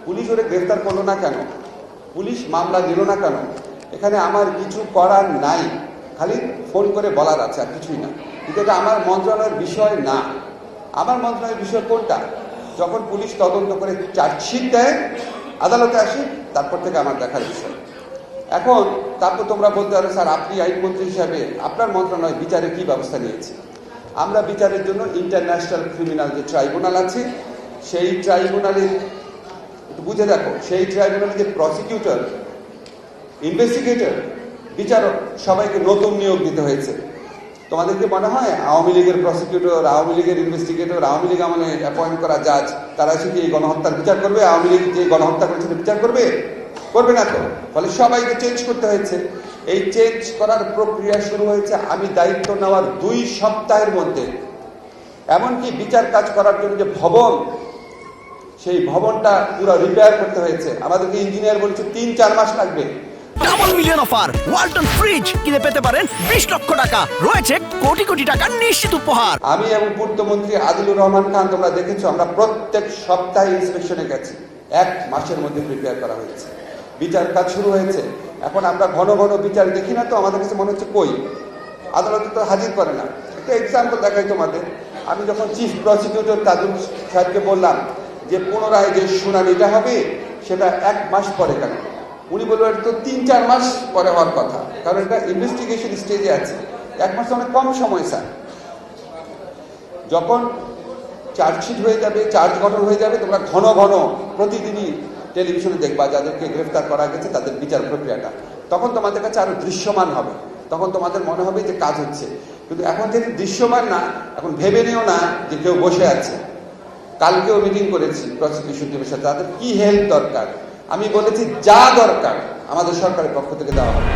Police ওরে গ্রেফতার করলো না কেন, পুলিশ মামলা দিল না কেন, এখানে আমার কিছু করার নাই, খালি ফোন করে বলার আছে, আর কিছুই না। কিন্তু এটা আমার মন্ত্রণালয়ের বিষয় না। আমার মন্ত্রণালয়ের বিষয় কোনটা? যখন পুলিশ তদন্ত করে চার্জশিট দেয়, আদালতে আসি, তারপর থেকে আমার দেখার বিষয়। এখন তারপর তোমরা বলতে পারো, স্যার আপনি আইনমন্ত্রী হিসাবে আপনার মন্ত্রণালয় বিচারে কি ব্যবস্থা নিয়েছে? আমরা বিচারের জন্য ইন্টারন্যাশনাল ক্রিমিনাল যে ট্রাইব্যুনাল আছে, সেই ট্রাইব্যুনালের বুঝে দেখো, সেই ট্রাইব্যুনালে যে প্রসিকিউটর, ইনভেস্টিগেটর, বিচারক সবাইকে নতুন নিয়োগ দিতে হয়েছে। তোমাদেরকে মনে হয় আওয়ামী লীগের প্রসিকিউটর, আওয়ামী লীগের ইনভেস্টিগেটর, আওয়ামী লীগ আমলে অ্যাপয়েন্ট করা জাজ, তারা শুধু এই গণহত্যার বিচার করবে? আওয়ামী লীগ যে গণহত্যা করেছিল বিচার করবে? করবে না তো। ফলে সবাইকে চেঞ্জ করতে হয়েছে। এই চেঞ্জ করার প্রক্রিয়া শুরু হয়েছে আমি দায়িত্ব নেওয়ার 2 সপ্তাহের মধ্যে। এমনকি বিচার কাজ করার জন্য যে ভবন, সেই ভবনটা পুরো রিপেয়ার করতে হয়েছে। আমাদেরকে ইঞ্জিনিয়ার বলেছে 3-4 মাস লাগবে। Double million offer, Walton fridge কিনে পেতে পারেন 20 লক্ষ টাকা, রয়েছে কোটি কোটি টাকার নিশ্চিত উপহার। আমি এবং পূর্তমন্ত্রী আদিলুর রহমান খান, তোমরা দেখেছো, আমরা প্রত্যেক সপ্তাহে ইন্সপেকশনে গেছি। 1 মাসের মধ্যে প্রিপেয়ার করা হয়েছে, বিচার কাজ শুরু হয়েছে। এখন আমরা ঘন ঘন বিচার দেখি না তো, আমাদের কাছে মনে হচ্ছে কই, আদালতে তো হাজির করে না। একটা এক্সাম্পল দেখাই তোমাদের। আমি যখন চিফ প্রসিকিউটর তাজুল সাহেবকে বললাম যে পুনরায় যে শুনানিটা হবে সেটা 1 মাস পরে কেন, উনি বললেন এটা তো 3-4 মাস পরে হওয়ার কথা, কারণ এটা ইনভেস্টিগেশন স্টেজে আছে। 1 মাস অনেক কম সময় স্যার। যখন চার্জশিট হয়ে যাবে, চার্জ গঠন হয়ে যাবে, তোমরা ঘন ঘন প্রতিদিনই টেলিভিশনে দেখবা যাদেরকে গ্রেফতার করা গেছে তাদের বিচার প্রক্রিয়াটা। তখন তোমাদের কাছে আরো দৃশ্যমান হবে, তখন তোমাদের মনে হবে যে কাজ হচ্ছে। কিন্তু এখন যেহেতু দৃশ্যমান না, এখন ভেবে নিও না যে কেউ বসে আছে। কালকেও মিটিং করেছি প্রসিকিউশন টিমের সাথে, তাদের কি হেল্প দরকার আমি বলেছি, যা দরকার আমাদের সরকারের পক্ষ থেকে দেওয়া হবে।